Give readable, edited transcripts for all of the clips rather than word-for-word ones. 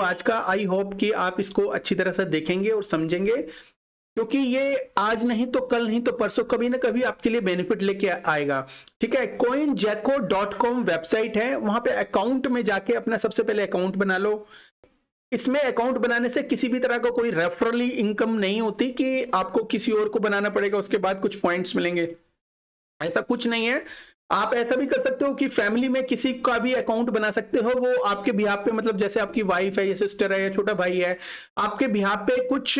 आज का I hope कि आप इसको अच्छी तरह से देखेंगे और समझेंगे, क्योंकि ये आज नहीं तो कल नहीं तो परसों कभी ना कभी आपके लिए बेनिफिट लेके आएगा। ठीक है, coinjacko.com वेबसाइट है, वहां पे अकाउंट में जाके अपना सबसे पहले अकाउंट बना लो। इसमें अकाउंट बनाने से किसी भी तरह का कोई रेफरली इनकम नहीं होती कि आपको किसी और को बनाना पड़ेगा उसके बाद कुछ पॉइंट्स मिलेंगे, ऐसा कुछ नहीं है। आप ऐसा भी कर सकते हो कि फैमिली में किसी का भी अकाउंट बना सकते हो, वो आपके बिहाफ पे, मतलब जैसे आपकी वाइफ है या सिस्टर है या छोटा भाई है, आपके बिहाफ पे कुछ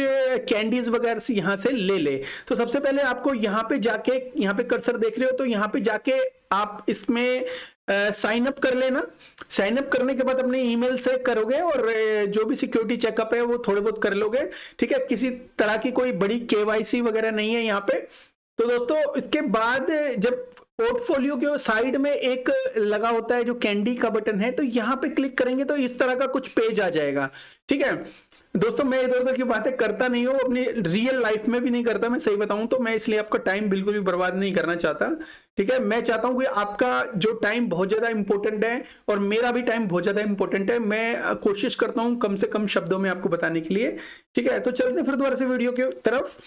कैंडीज वगैरह से यहाँ से ले ले। तो सबसे पहले आपको यहाँ पे जाके, यहाँ पे कर्सर देख रहे हो तो यहाँ पे जाके आप इसमें साइन अप कर लेना। साइन अप करने के बाद अपने ईमेल से करोगे और जो भी सिक्योरिटी चेकअप है वो थोड़े बहुत कर लोगे। ठीक है, किसी तरह की कोई बड़ी केवाईसी वगैरह नहीं है यहाँ पे। तो दोस्तों इसके बाद जब पोर्टफोलियो के साइड में एक लगा होता है जो कैंडी का बटन है, तो यहां पे क्लिक करेंगे तो इस तरह का कुछ पेज आ जाएगा। ठीक है दोस्तों, मैं इधर उधर की बातें करता नहीं हूं, अपनी रियल लाइफ में भी नहीं करता, मैं सही बताऊं तो। मैं इसलिए आपका टाइम बिल्कुल भी बर्बाद नहीं करना चाहता। ठीक है, मैं चाहता हूं कि आपका जो टाइम बहुत ज्यादा इंपॉर्टेंट है और मेरा भी टाइम बहुत ज्यादा इंपॉर्टेंट है, मैं कोशिश करता हूं कम से कम शब्दों में आपको बताने के लिए। ठीक है, तो चलते फिर दोबारा से वीडियो की तरफ।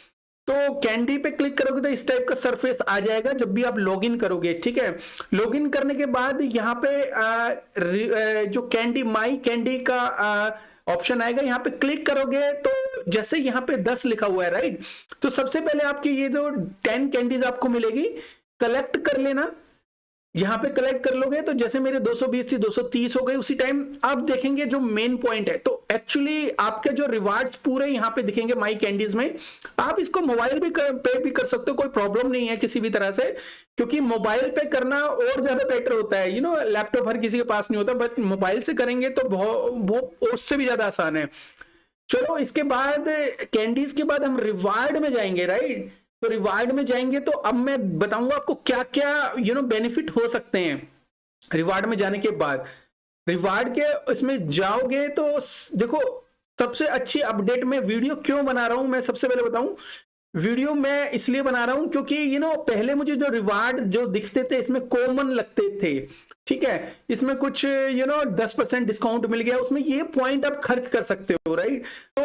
तो कैंडी पे क्लिक करोगे तो इस टाइप का सरफेस आ जाएगा जब भी आप लॉगिन करोगे। ठीक है, लॉगिन करने के बाद यहाँ पे जो कैंडी, माई कैंडी का ऑप्शन आएगा, यहाँ पे क्लिक करोगे तो जैसे यहाँ पे 10 लिखा हुआ है, राइट, तो सबसे पहले आपकी ये जो 10 कैंडीज आपको मिलेगी, कलेक्ट कर लेना। यहां पे कलेक्ट कर लोगे तो जैसे मेरे 220 थी 230 हो गई, उसी टाइम आप देखेंगे जो मेन पॉइंट है, तो एक्चुअली आपके जो रिवार्ड्स पूरे यहां पे दिखेंगे माई कैंडीज में। आप इसको मोबाइल भी पे भी कर सकते हो, कोई प्रॉब्लम नहीं है किसी भी तरह से, क्योंकि मोबाइल पे करना और ज्यादा बेटर होता है। लैपटॉप हर किसी के पास नहीं होता, बट मोबाइल से करेंगे तो वो उससे भी ज्यादा आसान है। चलो इसके बाद कैंडीज के बाद हम रिवार्ड में जाएंगे, राइट। तो रिवार्ड में जाएंगे तो अब मैं बताऊंगा आपको क्या क्या बेनिफिट हो सकते हैं रिवार्ड में जाने के बाद। रिवार्ड के इसमें जाओगे तो देखो, सबसे अच्छी अपडेट में वीडियो क्यों बना रहा हूं, मैं सबसे पहले बताऊं। वीडियो मैं इसलिए बना रहा हूं क्योंकि पहले मुझे जो रिवार्ड जो दिखते थे इसमें कॉमन लगते थे। ठीक है, इसमें कुछ 10% डिस्काउंट मिल गया, उसमें ये पॉइंट आप खर्च कर सकते हो, राइट। तो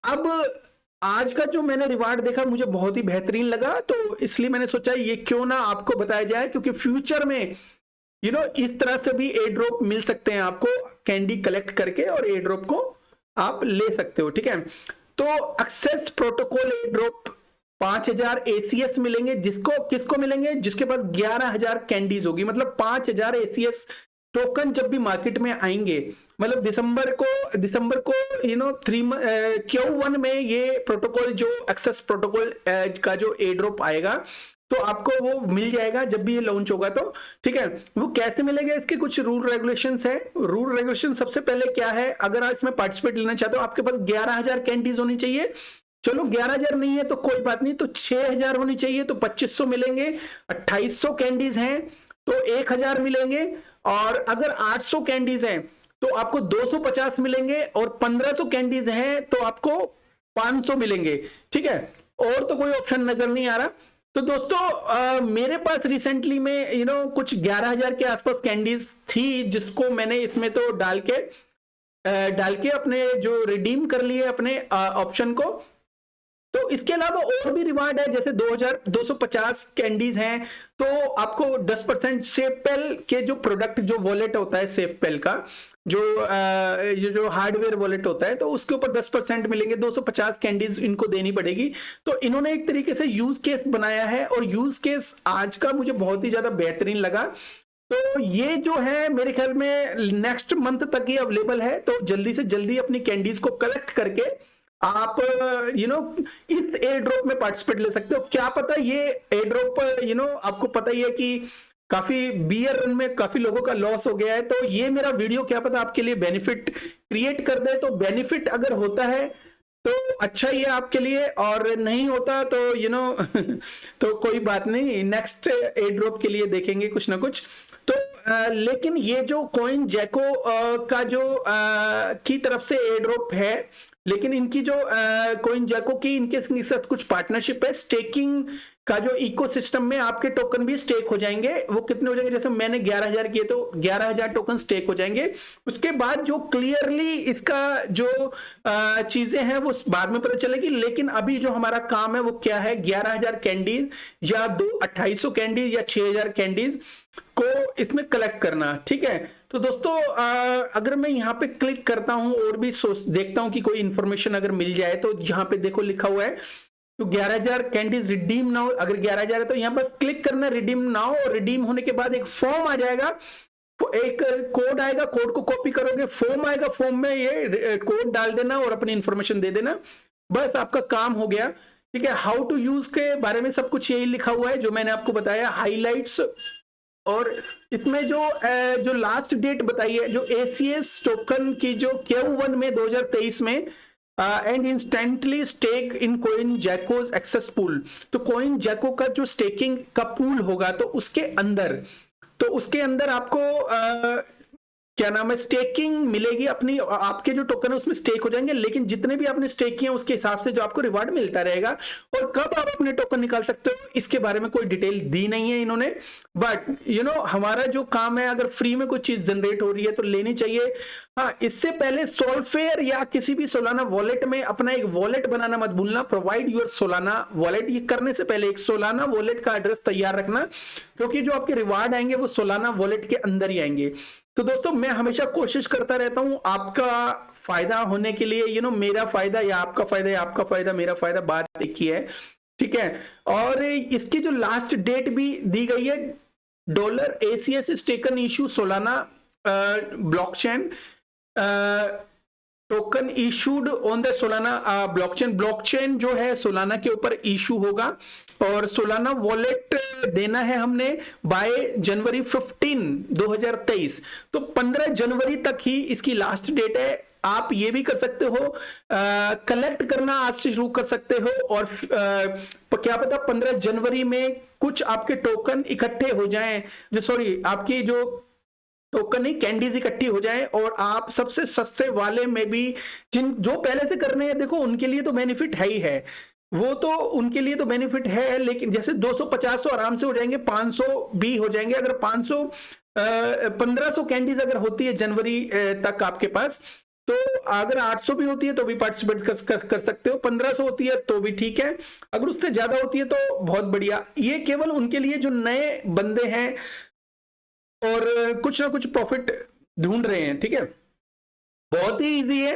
अब आज का जो मैंने रिवार्ड देखा मुझे बहुत ही बेहतरीन लगा, तो इसलिए मैंने सोचा ये क्यों ना आपको बताया जाए, क्योंकि फ्यूचर में इस तरह से भी एयर ड्रॉप मिल सकते हैं आपको, कैंडी कलेक्ट करके और एयर ड्रॉप को आप ले सकते हो। ठीक है, तो access protocol airdrop 5000 ACS मिलेंगे। किसको मिलेंगे? जिसके पास 11000 कैंडीज होगी, मतलब 5000 ACS टोकन जब भी मार्केट में आएंगे, मतलब दिसंबर को Q1 में ये प्रोटोकॉल जो एक्सेस प्रोटोकॉल का जो एयर ड्रॉप आएगा तो आपको वो मिल जाएगा जब भी ये लॉन्च होगा। तो ठीक है, वो कैसे मिलेगा, इसके कुछ रूल रेगुलेशंस है। रूल रेगुलेशन सबसे पहले क्या है, अगर आप इसमें पार्टिसिपेट लेना चाहते हो आपके पास 11000 कैंडीज होनी चाहिए। चलो 11000 नहीं है तो कोई बात नहीं, तो 6000 होनी चाहिए तो 2500 मिलेंगे। 2800 कैंडीज हैं तो 1000 मिलेंगे, और अगर 800 कैंडीज हैं तो आपको 250 मिलेंगे, और 1500 कैंडीज हैं तो आपको 500 मिलेंगे। ठीक है, और तो कोई ऑप्शन नजर नहीं आ रहा। तो दोस्तों मेरे पास रिसेंटली में कुछ 11000 के आसपास कैंडीज थी, जिसको मैंने इसमें तो डाल के अपने जो रिडीम कर लिए अपने ऑप्शन को। तो इसके अलावा और भी रिवार्ड है, जैसे 2250 कैंडीज हैं तो आपको 10% सेफपेल के जो प्रोडक्ट, जो वॉलेट होता है सेफपेल का, जो हार्डवेयर वॉलेट होता है, तो उसके ऊपर 10% मिलेंगे। 250 कैंडीज इनको देनी पड़ेगी। तो इन्होंने एक तरीके से यूज केस बनाया है, और यूज केस आज का मुझे बहुत ही ज्यादा बेहतरीन लगा। तो ये जो है मेरे ख्याल में नेक्स्ट मंथ तक ही अवेलेबल है, तो जल्दी से जल्दी अपनी कैंडीज को कलेक्ट करके आप इस एयर ड्रॉप में पार्टिसिपेट ले सकते हो। क्या पता ये एयर ड्रॉप आपको पता ही है कि काफी बियर रन में काफी लोगों का लॉस हो गया है, तो ये मेरा वीडियो क्या पता आपके लिए बेनिफिट क्रिएट कर दे। तो बेनिफिट अगर होता है तो अच्छा ही है आपके लिए, और नहीं होता तो तो कोई बात नहीं, नेक्स्ट एयर ड्रॉप के लिए देखेंगे कुछ ना कुछ। तो लेकिन ये जो CoinJacko का जो की तरफ से एयर ड्रॉप है, लेकिन इनकी जो CoinGecko की इनके साथ कुछ पार्टनरशिप है। स्टेकिंग का जो इकोसिस्टम में आपके टोकन भी स्टेक हो जाएंगे। वो कितने हो जाएंगे, जैसे मैंने 11,000 किए तो 11,000 टोकन स्टेक हो जाएंगे। उसके बाद जो क्लियरली इसका जो चीजें हैं वो बाद में पता चलेगी, लेकिन अभी जो हमारा काम है वो क्या है, 11,000 कैंडीज या 2800 कैंडीज या 6,000 कैंडीज को इसमें कलेक्ट करना। ठीक है, तो दोस्तों अगर मैं यहाँ पे क्लिक करता हूं और भी देखता हूं कि कोई इंफॉर्मेशन अगर मिल जाए, तो यहाँ पे देखो लिखा हुआ है तो 11,000 कैंडीज रिडीम नाउ। अगर 11,000 है तो यहाँ बस क्लिक करना रिडीम नाउ, और रिडीम होने के बाद एक फॉर्म आ जाएगा, एक कोड आएगा, कोड को कॉपी करोगे, फॉर्म आएगा, फॉर्म में ये कोड डाल देना और अपनी इंफॉर्मेशन दे देना, बस आपका काम हो गया। ठीक है, हाउ टू यूज के बारे में सब कुछ यही लिखा हुआ है जो मैंने आपको बताया, हाईलाइट्स। और इसमें जो लास्ट डेट बताई है, जो ACS टोकन की जो Q1 में 2023 में and instantly stake in CoinGecko access pool, तो CoinGecko का जो स्टेकिंग का पूल होगा तो उसके अंदर आपको क्या नाम है, स्टेकिंग मिलेगी अपनी, आपके जो टोकन है उसमें स्टेक हो जाएंगे, लेकिन जितने भी आपने स्टेक किए उसके हिसाब से जो आपको रिवार्ड मिलता रहेगा। और कब आप अपने टोकन निकाल सकते हो इसके बारे में कोई डिटेल दी नहीं है इन्होंने, बट हमारा जो काम है, अगर फ्री में कोई चीज जनरेट हो रही है तो लेनी चाहिए। हाँ, इससे पहले सोलफेयर या किसी भी सोलाना वॉलेट में अपना एक वॉलेट बनाना मत भूलना, प्रोवाइड योर सोलाना वॉलेट। ये करने से पहले एक सोलाना वॉलेट का एड्रेस तैयार रखना, क्योंकि जो आपके रिवार्ड आएंगे वो सोलाना वॉलेट के अंदर ही आएंगे। तो दोस्तों मैं हमेशा कोशिश करता रहता हूं आपका फायदा होने के लिए, मेरा फायदा या आपका फायदा या आपका फायदा मेरा फायदा, बात एक ही है। ठीक है, और इसकी जो लास्ट डेट भी दी गई है, $ACS staking issue Solana blockchain token issued on the Solana blockchain जो है सोलाना के ऊपर इशू होगा, और सोलाना वॉलेट देना है हमने बाय जनवरी 15, 2023। तो 15 जनवरी तक ही इसकी लास्ट डेट है। आप ये भी कर सकते हो, कलेक्ट करना आज से शुरू कर सकते हो, और क्या पता 15 जनवरी में कुछ आपके टोकन इकट्ठे हो जाएं, आपकी जो टोकन ही कैंडीज इकट्ठी हो जाए, और आप सबसे सस्ते वाले में भी जो पहले से करने हैं, देखो उनके लिए तो बेनिफिट है ही है, वो तो उनके लिए तो बेनिफिट है, लेकिन जैसे 250 तो आराम से हो जाएंगे, 500 भी हो जाएंगे। अगर 1500 कैंडीज अगर होती है जनवरी तक आपके पास, तो अगर 800 भी होती है तो भी पार्टिसिपेट कर सकते हो, 1500 होती है तो भी ठीक है, अगर उससे ज्यादा होती है तो बहुत बढ़िया। ये केवल उनके लिए जो नए बंदे हैं और कुछ ना कुछ प्रॉफिट ढूंढ रहे हैं। ठीक है, बहुत ही इजी है,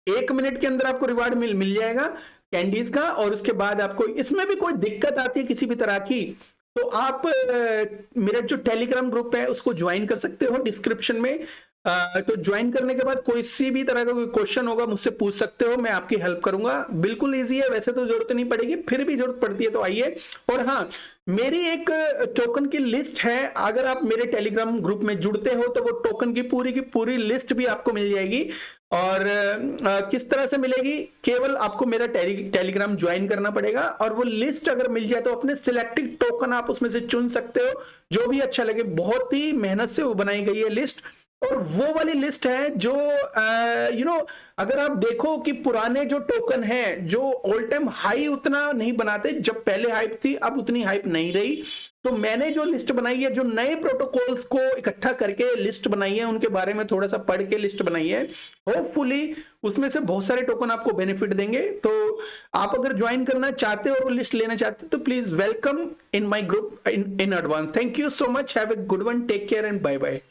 1 मिनट के अंदर आपको रिवार्ड मिल जाएगा कैंडीज का। और उसके बाद आपको इसमें भी कोई दिक्कत आती है किसी भी तरह की, तो आप मेरा जो टेलीग्राम ग्रुप है उसको ज्वाइन कर सकते हो, डिस्क्रिप्शन में। तो ज्वाइन करने के बाद कोई सी भी तरह का कोई क्वेश्चन होगा मुझसे पूछ सकते हो, मैं आपकी हेल्प करूंगा। बिल्कुल इजी है, वैसे तो जरूरत नहीं पड़ेगी, फिर भी जरूरत पड़ती है तो आइए। और हाँ, मेरी एक टोकन की लिस्ट है, अगर आप मेरे टेलीग्राम ग्रुप में जुड़ते हो तो वो टोकन की पूरी लिस्ट भी आपको मिल जाएगी। और किस तरह से मिलेगी, केवल आपको मेरा टेलीग्राम ज्वाइन करना पड़ेगा, और वो लिस्ट अगर मिल जाए तो अपने सिलेक्टेड टोकन आप उसमें से चुन सकते हो जो भी अच्छा लगे। बहुत ही मेहनत से वो बनाई गई है लिस्ट, और वो वाली लिस्ट है जो अगर आप देखो कि पुराने जो टोकन हैं जो ऑल टाइम हाई उतना नहीं बनाते, जब पहले हाइप थी अब उतनी हाइप नहीं रही, तो मैंने जो लिस्ट बनाई है, जो नए प्रोटोकॉल्स को इकट्ठा करके लिस्ट बनाई है, उनके बारे में थोड़ा सा पढ़ के लिस्ट बनाई है। होपफुली उसमें से बहुत सारे टोकन आपको बेनिफिट देंगे। तो आप अगर ज्वाइन करना चाहते हो और वो लिस्ट लेना चाहते हो तो please welcome in my group in advance. Thank you so much, have a good one, take care and bye bye.